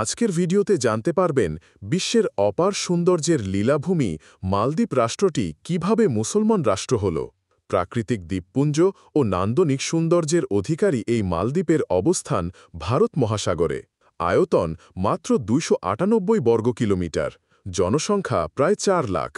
আজকের ভিডিওতে জানতে পারবেন বিশ্বের অপার সৌন্দর্যের লীলাভূমি মালদ্বীপ রাষ্ট্রটি কিভাবে মুসলমান রাষ্ট্র হল। প্রাকৃতিক দ্বীপপুঞ্জ ও নান্দনিক সৌন্দর্যের অধিকারী এই মালদ্বীপের অবস্থান ভারত মহাসাগরে। আয়তন মাত্র 298 বর্গ কিলোমিটার, জনসংখ্যা প্রায় 4 লাখ।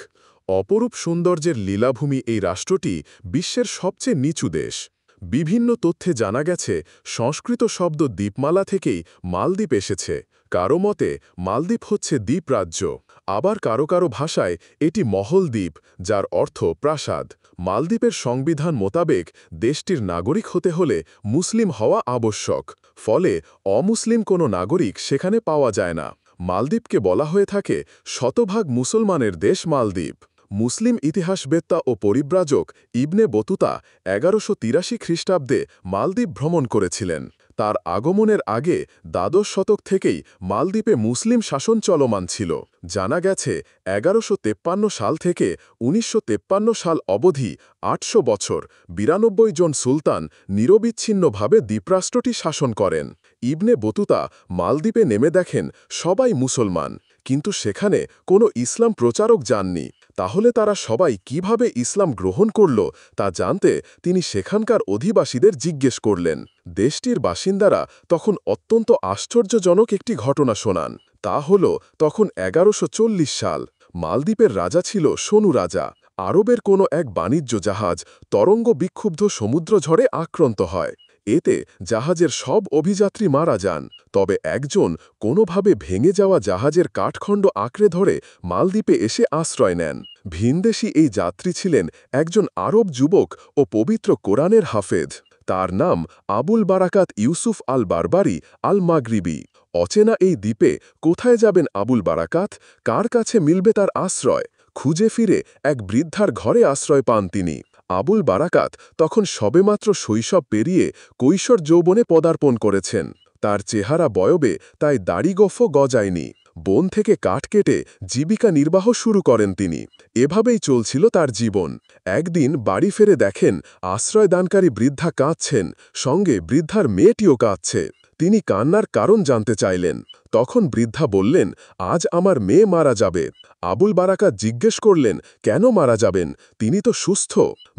অপরূপ সৌন্দর্যের লীলাভূমি এই রাষ্ট্রটি বিশ্বের সবচেয়ে নিচু দেশ। বিভিন্ন তথ্যে জানা গেছে সংস্কৃত শব্দ দ্বীপমালা থেকেই মালদ্বীপ এসেছে। কারো মতে মালদ্বীপ হচ্ছে দ্বীপরাজ্য, আবার কারো কারো ভাষায় এটি মহল দ্বীপ, যার অর্থ প্রাসাদ। মালদ্বীপের সংবিধান মোতাবেক দেশটির নাগরিক হতে হলে মুসলিম হওয়া আবশ্যক, ফলে অমুসলিম কোনো নাগরিক সেখানে পাওয়া যায় না। মালদ্বীপকে বলা হয়ে থাকে শতভাগ মুসলমানের দেশ মালদ্বীপ। মুসলিম ইতিহাসবেত্তা ও পরিব্রাজক ইবনে বতুতা 1183 খ্রিস্টাব্দে মালদ্বীপ ভ্রমণ করেছিলেন। তার আগমনের আগে দ্বাদশ শতক থেকেই মালদ্বীপে মুসলিম শাসন চলমান ছিল। জানা গেছে 1153 সাল থেকে 1953 সাল অবধি 800 বছর 92 জন সুলতান নিরবিচ্ছিন্নভাবে দ্বীপরাষ্ট্রটি শাসন করেন। ইবনে বতুতা মালদ্বীপে নেমে দেখেন সবাই মুসলমান, কিন্তু সেখানে কোনো ইসলাম প্রচারক যাননি। তাহলে তারা সবাই কিভাবে ইসলাম গ্রহণ করল তা জানতে তিনি সেখানকার অধিবাসীদের জিজ্ঞেস করলেন। দেশটির বাসিন্দারা তখন অত্যন্ত আশ্চর্যজনক একটি ঘটনা শোনান। তা হল, তখন 1140 সাল। মালদ্বীপের রাজা ছিল শনু রাজা। আরবের কোনো এক বাণিজ্য জাহাজ তরঙ্গ বিক্ষুব্ধ সমুদ্রঝড়ে আক্রান্ত হয়। এতে জাহাজের সব অভিযাত্রী মারা যান, তবে একজন কোনোভাবে ভেঙে যাওয়া জাহাজের কাঠখণ্ড আঁকড়ে ধরে মালদ্বীপে এসে আশ্রয় নেন। ভিনদেশী এই যাত্রী ছিলেন একজন আরব যুবক ও পবিত্র কোরআনের হাফেজ। তার নাম আবুল বারাকাত ইউসুফ আল বারবারি আল মাগরিবি। অচেনা এই দ্বীপে কোথায় যাবেন আবুল বারাকাত? কার কাছে মিলবে তার আশ্রয়? খুঁজে ফিরে এক বৃদ্ধার ঘরে আশ্রয় পান তিনি। আবুল বারাকাত তখন সবেমাত্র শৈশব পেরিয়ে কৈশোর যৌবনে পদার্পণ করেছেন। তার চেহারা বয়বে তাই দাড়িগোঁফও গজায়নি। বন থেকে কাঠ কেটে জীবিকা নির্বাহ শুরু করেন তিনি। এভাবেই চলছিল তার জীবন। একদিন বাড়ি ফিরে দেখেন আশ্রয়দানকারী বৃদ্ধা কাঁদছেন, সঙ্গে বৃদ্ধার মেয়েটিও কাঁদছে। তিনি কান্নার কারণ জানতে চাইলেন। তখন বৃদ্ধা বললেন, আজ আমার মেয়ে মারা যাবে। আবুল বারাকাত জিজ্ঞেস করলেন, কেন মারা যাবেন? তিনি তো সুস্থ।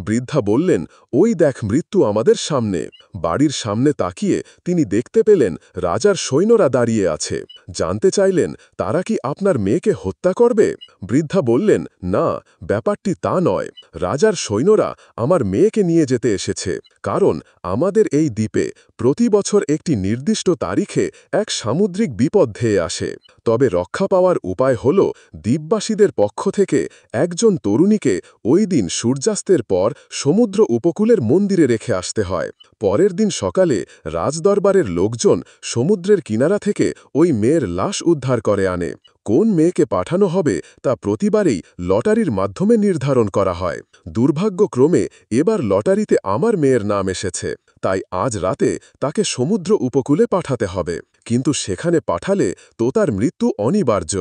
বৃদ্ধা বললেন, ওই দেখ মৃত্যু আমাদের সামনে। বাড়ির সামনে তাকিয়ে তিনি দেখতে পেলেন রাজার সৈন্যরা দাঁড়িয়ে আছে। জানতে চাইলেন, তারা কি আপনার মেয়েকে হত্যা করবে? বৃদ্ধা বললেন, না, ব্যাপারটি তা নয়। রাজার সৈন্যরা আমার মেয়েকে নিয়ে যেতে এসেছে, কারণ আমাদের এই দ্বীপে প্রতি বছর একটি নির্দিষ্ট তারিখে এক সামুদ্রিক বিপদ ধেয়ে আসে। তবে রক্ষা পাওয়ার উপায় হল দ্বীপবাসীদের পক্ষ থেকে একজন তরুণীকে ওই দিন সূর্যাস্তের পর সমুদ্র উপকূলের মন্দিরে রেখে আসতে হয়। পরের দিন সকালে রাজদরবারের লোকজন সমুদ্রের কিনারা থেকে ওই মেয়ের লাশ উদ্ধার করে আনে। কোন মেয়েকে পাঠানো হবে তা প্রতিবারেই লটারির মাধ্যমে নির্ধারণ করা হয়। দুর্ভাগ্যক্রমে এবার লটারিতে আমার মেয়ের নাম এসেছে, তাই আজ রাতে তাকে সমুদ্র উপকূলে পাঠাতে হবে। কিন্তু সেখানে পাঠালে তো তার মৃত্যু অনিবার্য।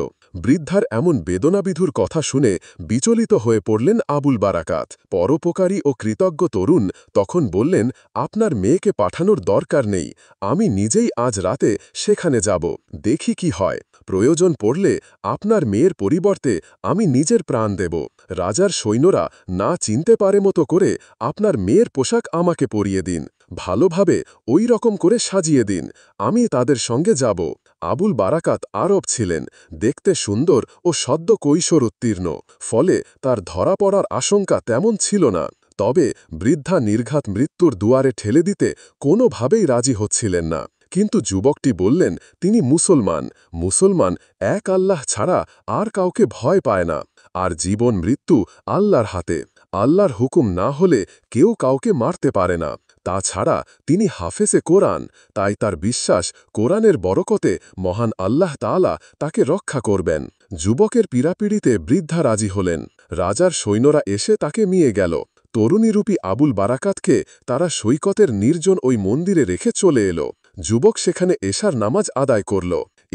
বৃদ্ধার এমন বেদনাবিধুর কথা শুনে বিচলিত হয়ে পড়লেন আবুল বারাকাত। পরোপকারী ও কৃতজ্ঞ তরুণ তখন বললেন, আপনার মেয়েকে পাঠানোর দরকার নেই, আমি নিজেই আজ রাতে সেখানে যাব, দেখি কি হয়। প্রয়োজন পড়লে আপনার মেয়ের পরিবর্তে আমি নিজের প্রাণ দেব। রাজার সৈন্যরা না চিনতে পারে মতো করে আপনার মেয়ের পোশাক আমাকে পরিয়ে দিন, ভালোভাবে ওই রকম করে সাজিয়ে দিন, আমি তাদের সঙ্গে যাব। আবুল বারাকাত আরব ছিলেন, দেখতে সুন্দর ও সদ্য কৈশোর উত্তীর্ণ, ফলে তার ধরা পড়ার আশঙ্কা তেমন ছিল না। তবে বৃদ্ধা নির্ঘাত মৃত্যুর দুয়ারে ঠেলে দিতে কোনোভাবেই রাজি হচ্ছিলেন না। কিন্তু যুবকটি বললেন, তিনি মুসলমান, মুসলমান এক আল্লাহ ছাড়া আর কাউকে ভয় পায় না, আর জীবন মৃত্যু আল্লাহর হাতে। আল্লাহর হুকুম না হলে কেউ কাউকে মারতে পারে না। তাছাড়া তিনি হাফেজে কোরআন, তাই তার বিশ্বাস কোরআনের বরকতে মহান আল্লাহ তাআলা তাকে রক্ষা করবেন। যুবকের পীড়াপিড়িতে বৃদ্ধা রাজি হলেন। রাজার সৈন্যরা এসে তাকে নিয়ে গেল। তরুণীরূপী আবুল বারাকাতকে তারা সৈকতের নির্জন ওই মন্দিরে রেখে চলে এলো। যুবক সেখানে এশার নামাজ আদায় করল।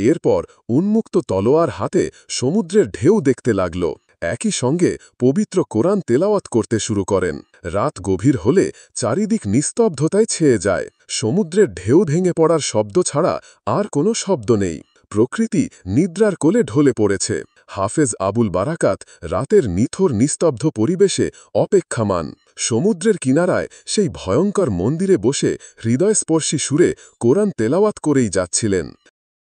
এরপর উন্মুক্ত তলোয়ার হাতে সমুদ্রের ঢেউ দেখতে লাগল। একই সঙ্গে পবিত্র কোরআন তেলাওয়াত করতে শুরু করেন। রাত গভীর হলে চারিদিক নিস্তব্ধতায় ছেয়ে যায়। সমুদ্রের ঢেউ ভেঙে পড়ার শব্দ ছাড়া আর কোনো শব্দ নেই। প্রকৃতি নিদ্রার কোলে ঢলে পড়েছে। হাফেজ আবুল বারাকাত রাতের নিথর নিস্তব্ধ পরিবেশে অপেক্ষামান। সমুদ্রের কিনারায় সেই ভয়ঙ্কর মন্দিরে বসে হৃদয়স্পর্শী সুরে কোরআন তেলাওয়াত করেই যাচ্ছিলেন।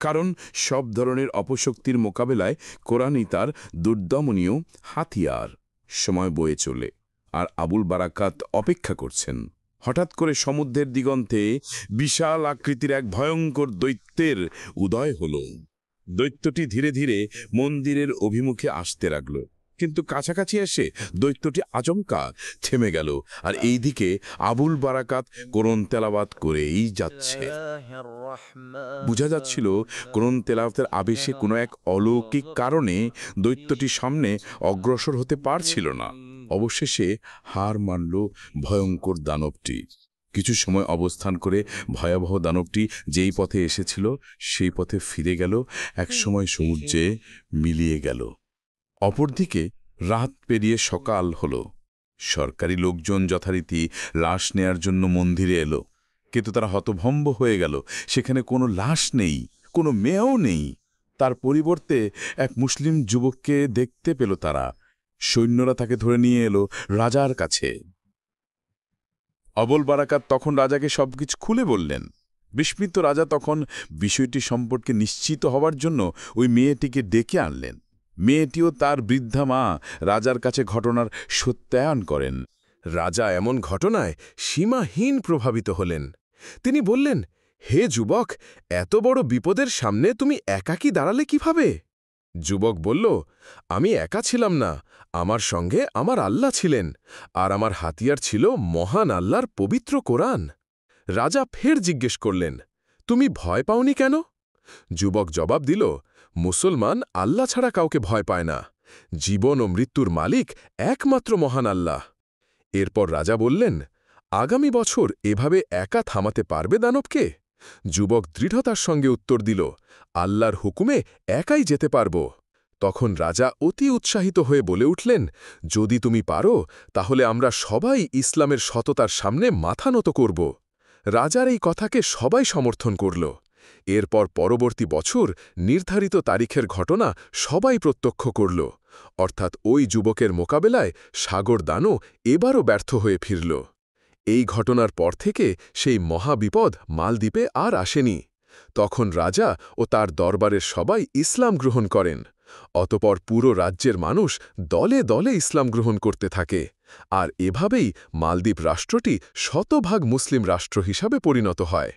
কারণ সব ধরনের অপশক্তির মোকাবেলায় কোরআনই তার দুর্দমনীয় হাতিয়ার। সময় বয়ে চলে, আর আবুল বারাকাত অপেক্ষা করছেন। হঠাৎ করে সমুদ্রের দিগন্তে বিশাল আকৃতির এক ভয়ঙ্কর দৈত্যের উদয় হল। দৈত্যটি ধীরে ধীরে মন্দিরের অভিমুখে আসতে লাগল, কিন্তু কাছাকাছি এসে দৈত্যটি আচমকা থেমে গেল, আর এইদিকে আবুল বারাকাত কোরআন তেলাওয়াত করেই যাচ্ছে। বোঝা যাচ্ছিল কোরআন তেলাওয়াতের আবেশে কোনো এক অলৌকিক কারণে দৈত্যটি সামনে অগ্রসর হতে পারছিল না। অবশেষে হার মানল ভয়ঙ্কর দানবটি। কিছু সময় অবস্থান করে ভয়াবহ দানবটি যেই পথে এসেছিল সেই পথে ফিরে গেল, একসময় সমুদ্রে মিলিয়ে গেল। অপরদিকে রাত পেরিয়ে সকাল হল। সরকারি লোকজন যথারীতি লাশ নেয়ার জন্য মন্দিরে এলো, কিন্তু তারা হতভম্ব হয়ে গেল। সেখানে কোনো লাশ নেই, কোনো মেয়েও নেই। তার পরিবর্তে এক মুসলিম যুবককে দেখতে পেল তারা। সৈন্যরা তাকে ধরে নিয়ে এলো রাজার কাছে। আবুল বারাকাত তখন রাজাকে সবকিছু খুলে বললেন। বিস্মিত রাজা তখন বিষয়টি সম্পর্কে নিশ্চিত হওয়ার জন্য ওই মেয়েটিকে ডেকে আনলেন। মেয়েটিও তার বৃদ্ধা মা রাজার কাছে ঘটনার সত্যায়ন করেন। রাজা এমন ঘটনায় সীমাহীন প্রভাবিত হলেন। তিনি বললেন, হে যুবক, এত বড় বিপদের সামনে তুমি একাকী দাঁড়ালে কিভাবে? যুবক বলল, আমি একা ছিলাম না, আমার সঙ্গে আমার আল্লাহ ছিলেন, আর আমার হাতিয়ার ছিল মহান আল্লাহর পবিত্র কোরআন। রাজা ফের জিজ্ঞেস করলেন, তুমি ভয় পাওনি কেন? যুবক জবাব দিল, মুসলমান আল্লাহ ছাড়া কাউকে ভয় পায় না। জীবন ও মৃত্যুর মালিক একমাত্র মহান আল্লাহ। এরপর রাজা বললেন, আগামী বছর এভাবে একা থামাতে পারবে দানবকে? যুবক দৃঢ়তার সঙ্গে উত্তর দিল, আল্লাহর হুকুমে একাই যেতে পারব। তখন রাজা অতি উৎসাহিত হয়ে বলে উঠলেন, যদি তুমি পারো তাহলে আমরা সবাই ইসলামের সততার সামনে মাথা নত করব। রাজার এই কথাকে সবাই সমর্থন করল। এরপর পরবর্তী বছর নির্ধারিত তারিখের ঘটনা সবাই প্রত্যক্ষ করল, অর্থাৎ ওই যুবকের মোকাবেলায় সাগর দানও এবারও ব্যর্থ হয়ে ফিরল। এই ঘটনার পর থেকে সেই মহাবিপদ মালদ্বীপে আর আসেনি। তখন রাজা ও তার দরবারের সবাই ইসলাম গ্রহণ করেন। অতপর পুরো রাজ্যের মানুষ দলে দলে ইসলাম গ্রহণ করতে থাকে, আর এভাবেই মালদ্বীপ রাষ্ট্রটি শতভাগ মুসলিম রাষ্ট্র হিসাবে পরিণত হয়।